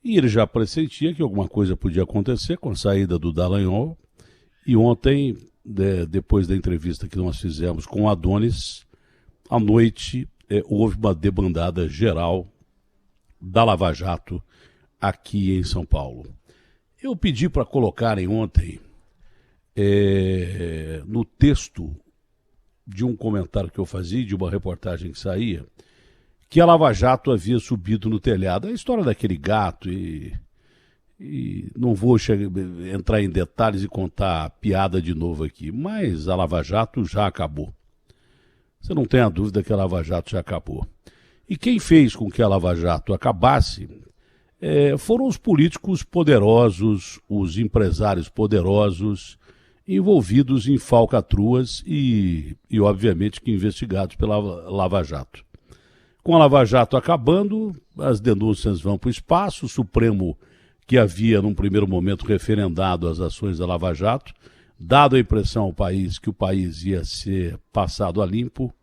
E ele já pressentia que alguma coisa podia acontecer com a saída do Dallagnol. E ontem, depois da entrevista que nós fizemos com o Adonis, à noite houve uma debandada geral da Lava Jato aqui em São Paulo. Eu pedi para colocarem ontem, no texto de um comentário que eu fazia, de uma reportagem que saía, que a Lava Jato havia subido no telhado. A história daquele gato e não vou entrar em detalhes e contar a piada de novo aqui, mas a Lava Jato já acabou. Você não tem a dúvida que a Lava Jato já acabou. E quem fez com que a Lava Jato acabasse foram os políticos poderosos, os empresários poderosos, envolvidos em falcatruas e obviamente, que investigados pela Lava Jato. Com a Lava Jato acabando, as denúncias vão para o espaço. O Supremo, que havia, num primeiro momento, referendado as ações da Lava Jato, dado a impressão ao país que o país ia ser passado a limpo,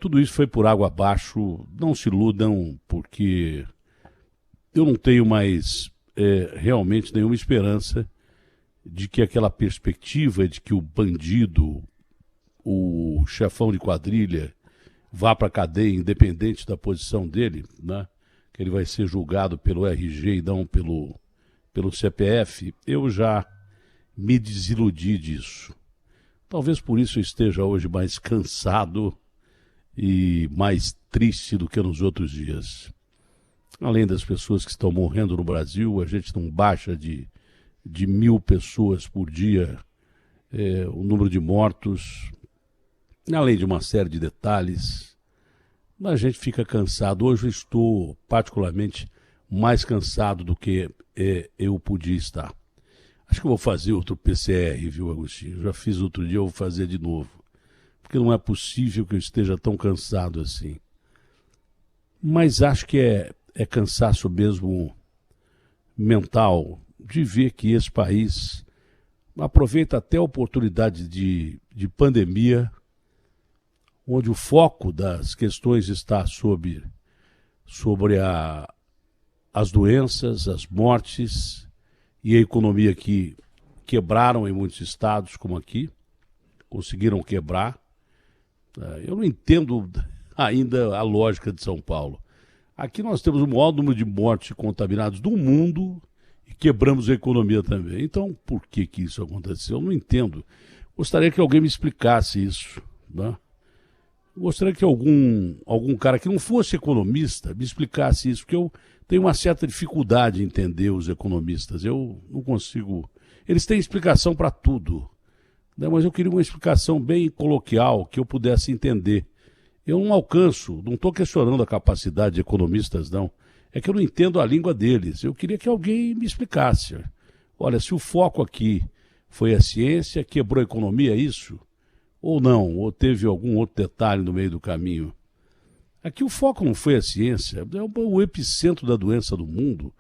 tudo isso foi por água abaixo. Não se iludam, porque eu não tenho mais realmente nenhuma esperança de que aquela perspectiva de que o bandido, o chefão de quadrilha, vá para a cadeia, independente da posição dele, né? Que ele vai ser julgado pelo RG e não pelo CPF, eu já me desiludi disso. Talvez por isso eu esteja hoje mais cansado e mais triste do que nos outros dias. Além das pessoas que estão morrendo no Brasil, a gente não baixa de 1.000 pessoas por dia, o número de mortos, além de uma série de detalhes, a gente fica cansado. Hoje eu estou particularmente mais cansado do que eu podia estar. Acho que eu vou fazer outro PCR, viu, Agostinho? Eu já fiz outro dia, eu vou fazer de novo. Porque não é possível que eu esteja tão cansado assim. Mas acho que é cansaço mesmo mental de ver que esse país aproveita até a oportunidade de pandemia, onde o foco das questões está sobre as doenças, as mortes e a economia que quebraram em muitos estados, como aqui, conseguiram quebrar. Eu não entendo ainda a lógica de São Paulo. Aqui nós temos o maior número de mortes contaminados do mundo e quebramos a economia também. Então, por que isso aconteceu? Eu não entendo. Gostaria que alguém me explicasse isso, né? Gostaria que algum cara que não fosse economista me explicasse isso, porque eu tenho uma certa dificuldade em entender os economistas. Eu não consigo. Eles têm explicação para tudo, né? Mas eu queria uma explicação bem coloquial, que eu pudesse entender. Eu não alcanço, não estou questionando a capacidade de economistas, não. É que eu não entendo a língua deles. Eu queria que alguém me explicasse. Olha, se o foco aqui foi a ciência, quebrou a economia, é isso? Ou não? Ou teve algum outro detalhe no meio do caminho? Aqui o foco não foi a ciência, é o epicentro da doença do mundo.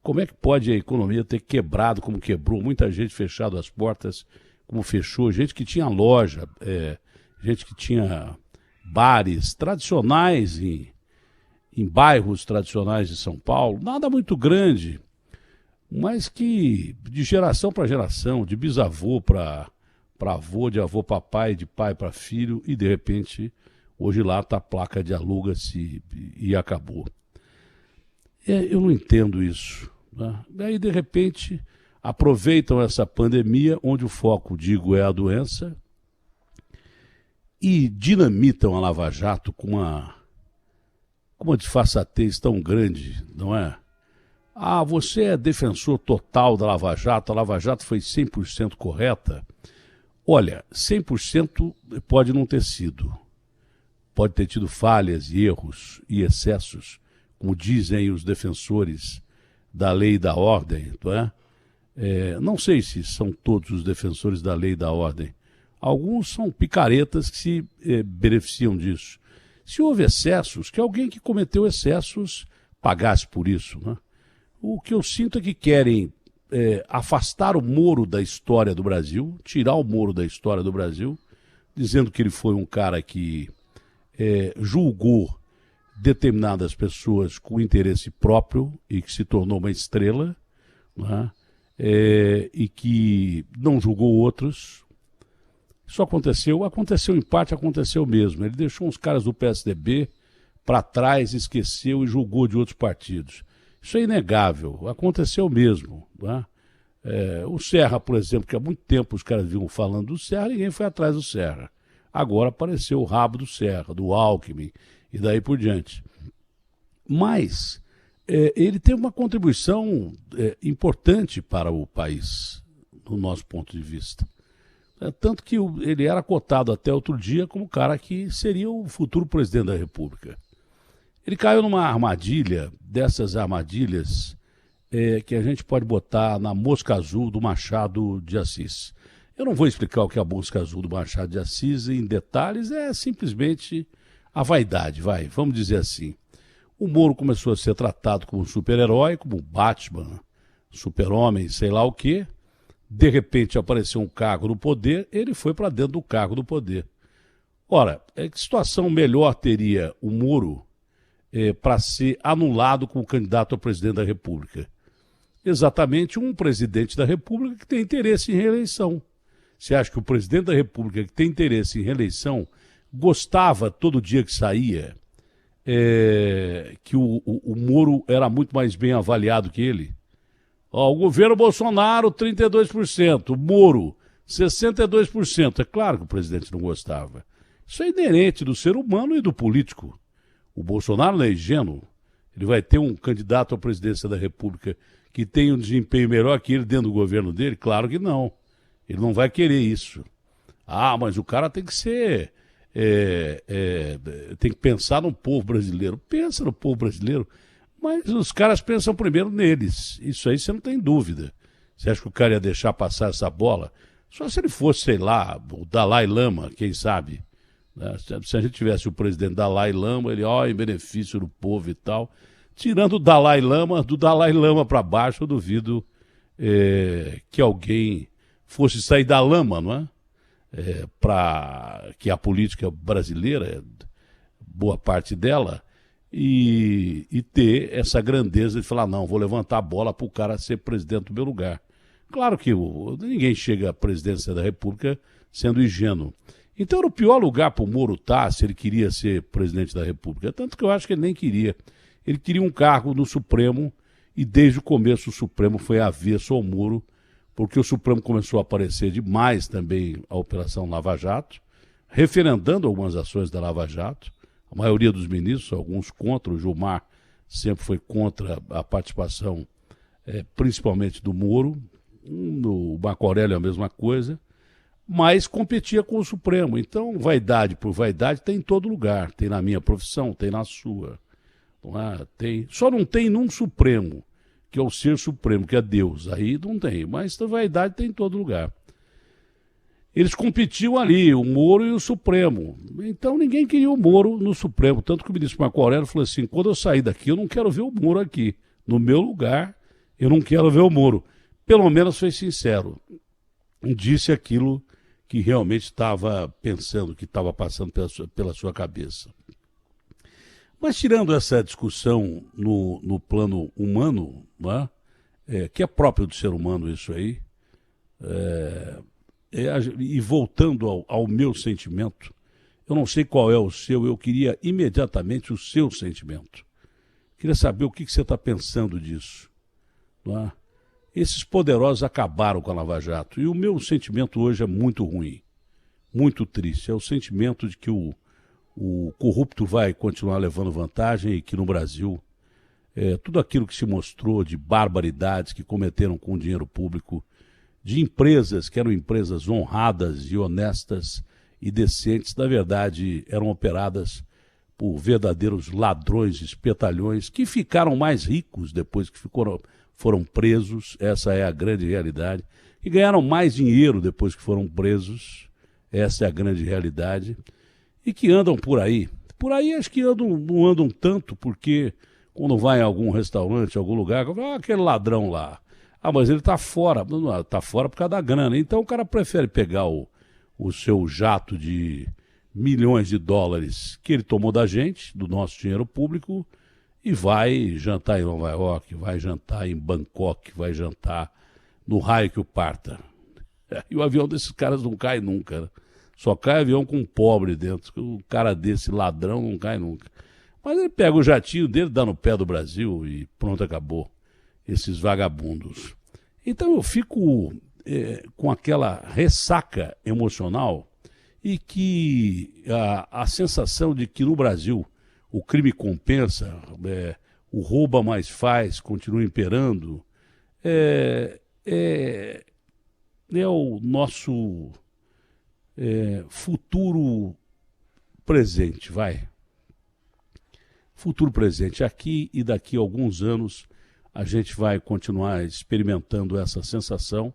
Como é que pode a economia ter quebrado como quebrou? Muita gente fechado as portas como fechou, gente que tinha loja, gente que tinha bares tradicionais em bairros tradicionais de São Paulo, nada muito grande, mas que de geração para geração, de bisavô para avô, de avô para pai, de pai para filho, e de repente hoje lá está a placa de aluga-se e acabou. Eu não entendo isso, né? Daí de repente aproveitam essa pandemia, onde o foco, digo, é a doença, e dinamitam a Lava Jato com uma disfarçatez tão grande, não é? Ah, você é defensor total da Lava Jato, a Lava Jato foi 100% correta. Olha, 100% pode não ter sido. Pode ter tido falhas e erros e excessos, como dizem os defensores da lei e da ordem, não é? Não sei se são todos os defensores da lei e da ordem. Alguns são picaretas que se beneficiam disso. Se houve excessos, que alguém que cometeu excessos pagasse por isso, né? O que eu sinto é que querem afastar o Moro da história do Brasil, tirar o Moro da história do Brasil, dizendo que ele foi um cara que julgou determinadas pessoas com interesse próprio e que se tornou uma estrela, né? E que não julgou outros. Isso aconteceu em parte, aconteceu mesmo. Ele deixou uns caras do PSDB para trás, esqueceu e julgou de outros partidos. Isso é inegável, aconteceu mesmo, né? O Serra, por exemplo, que há muito tempo os caras vinham falando do Serra, ninguém foi atrás do Serra. Agora apareceu o rabo do Serra, do Alckmin e daí por diante. Mas ele teve uma contribuição importante para o país, do nosso ponto de vista. Tanto que ele era cotado até outro dia como o cara que seria o futuro presidente da República. Ele caiu numa armadilha, dessas armadilhas que a gente pode botar na mosca azul do Machado de Assis. Eu não vou explicar o que é a mosca azul do Machado de Assis em detalhes, é simplesmente a vaidade, vamos dizer assim. O Moro começou a ser tratado como um super-herói, como Batman, super-homem, sei lá o quê. De repente apareceu um cargo no poder, ele foi para dentro do cargo do poder. Ora, que situação melhor teria o Moro para ser anulado como candidato a presidente da República? Exatamente um presidente da República que tem interesse em reeleição. Você acha que o presidente da República que tem interesse em reeleição gostava todo dia que saía que o Moro era muito mais bem avaliado que ele? O governo Bolsonaro, 32%, o Moro, 62%. É claro que o presidente não gostava. Isso é inerente do ser humano e do político. O Bolsonaro não é ingênuo. Ele vai ter um candidato à presidência da República que tem um desempenho melhor que ele dentro do governo dele? Claro que não. Ele não vai querer isso. Mas o cara tem que ser... tem que pensar no povo brasileiro. Pensa no povo brasileiro, mas os caras pensam primeiro neles. Isso aí você não tem dúvida. Você acha que o cara ia deixar passar essa bola? Só se ele fosse, sei lá, o Dalai Lama, quem sabe? Se a gente tivesse o presidente Dalai Lama, ele, em benefício do povo e tal. Tirando o Dalai Lama, do Dalai Lama para baixo, eu duvido que alguém fosse sair da lama, não é? Para que a política brasileira, boa parte dela, e ter essa grandeza de falar, não, vou levantar a bola para o cara ser presidente do meu lugar. Claro que ninguém chega à presidência da República sendo ingênuo. Então era o pior lugar para o Moro estar se ele queria ser presidente da República. Tanto que eu acho que ele nem queria. Ele queria um cargo no Supremo e desde o começo o Supremo foi avesso ao Moro, porque o Supremo começou a aparecer demais também a Operação Lava Jato, referendando algumas ações da Lava Jato, a maioria dos ministros, alguns contra, o Gilmar sempre foi contra a participação, principalmente do Moro, o Marco Aurélio é a mesma coisa, mas competia com o Supremo. Então, vaidade por vaidade tem em todo lugar, tem na minha profissão, tem na sua. Só não tem num Supremo, que é o ser supremo, que é Deus. Aí não tem, mas a vaidade tem em todo lugar. Eles competiam ali, o Moro e o Supremo. Então ninguém queria o Moro no Supremo. Tanto que o ministro Marco Aurélio falou assim, quando eu sair daqui, eu não quero ver o Moro aqui. No meu lugar, eu não quero ver o Moro. Pelo menos foi sincero. Disse aquilo que realmente estava pensando, que estava passando pela sua cabeça. Mas tirando essa discussão no plano humano, né, que é próprio do ser humano isso aí, e voltando ao meu sentimento, eu não sei qual é o seu, eu queria imediatamente o seu sentimento. Queria saber o que você está pensando disso. Né? Esses poderosos acabaram com a Lava Jato, e o meu sentimento hoje é muito ruim, muito triste. É o sentimento de que o corrupto vai continuar levando vantagem e que no Brasil tudo aquilo que se mostrou de barbaridades que cometeram com o dinheiro público, de empresas que eram empresas honradas e honestas e decentes, na verdade eram operadas por verdadeiros ladrões, espetalhões, que ficaram mais ricos depois que foram presos, essa é a grande realidade, e ganharam mais dinheiro depois que foram presos, essa é a grande realidade, e que andam por aí. Por aí acho que não andam tanto, porque quando vai em algum restaurante, em algum lugar, aquele ladrão lá. Mas ele está fora. Está fora por causa da grana. Então o cara prefere pegar o seu jato de milhões de dólares que ele tomou da gente, do nosso dinheiro público, e vai jantar em Nova York, vai jantar em Bangkok, vai jantar no raio que o parta. E o avião desses caras não cai nunca, né? Só cai avião com um pobre dentro. O cara desse ladrão não cai nunca. Mas ele pega o jatinho dele, dá no pé do Brasil e pronto, acabou. Esses vagabundos. Então eu fico com aquela ressaca emocional e que a sensação de que no Brasil o crime compensa, o rouba mais faz, continua imperando, é o nosso futuro presente, vai. Futuro presente. Aqui e daqui a alguns anos a gente vai continuar experimentando essa sensação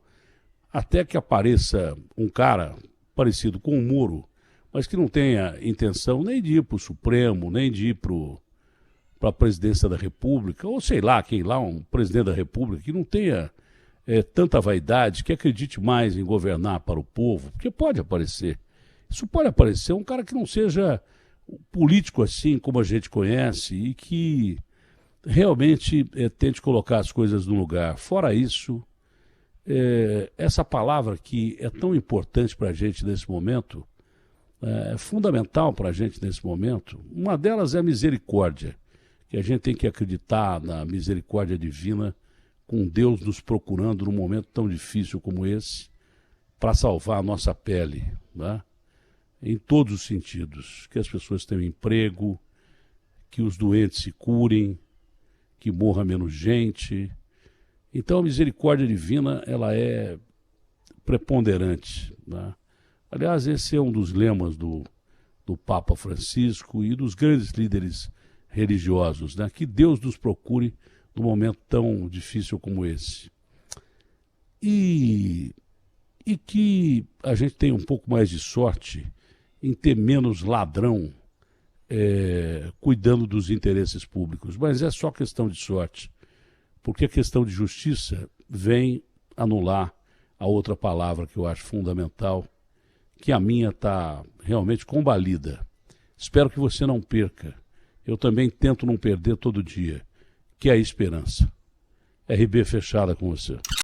até que apareça um cara parecido com o Moro, mas que não tenha intenção nem de ir para o Supremo, nem de ir para a presidência da República, ou sei lá, quem lá, um presidente da República, que não tenha tanta vaidade, que acredite mais em governar para o povo, porque pode aparecer. Isso pode aparecer um cara que não seja político assim como a gente conhece e que realmente tente colocar as coisas no lugar. Fora isso, essa palavra que é tão importante para a gente nesse momento, é fundamental para a gente nesse momento, uma delas é a misericórdia, que a gente tem que acreditar na misericórdia divina, com Deus nos procurando num momento tão difícil como esse, para salvar a nossa pele, né? Em todos os sentidos, que as pessoas tenham emprego, que os doentes se curem, que morra menos gente. Então a misericórdia divina, ela é preponderante, né? Aliás, esse é um dos lemas do Papa Francisco e dos grandes líderes religiosos, né? Que Deus nos procure num momento tão difícil como esse. E que a gente tenha um pouco mais de sorte em ter menos ladrão cuidando dos interesses públicos. Mas é só questão de sorte, porque a questão de justiça vem anular a outra palavra que eu acho fundamental, que a minha está realmente combalida. Espero que você não perca. Eu também tento não perder todo dia, que é a esperança. RB fechada com você.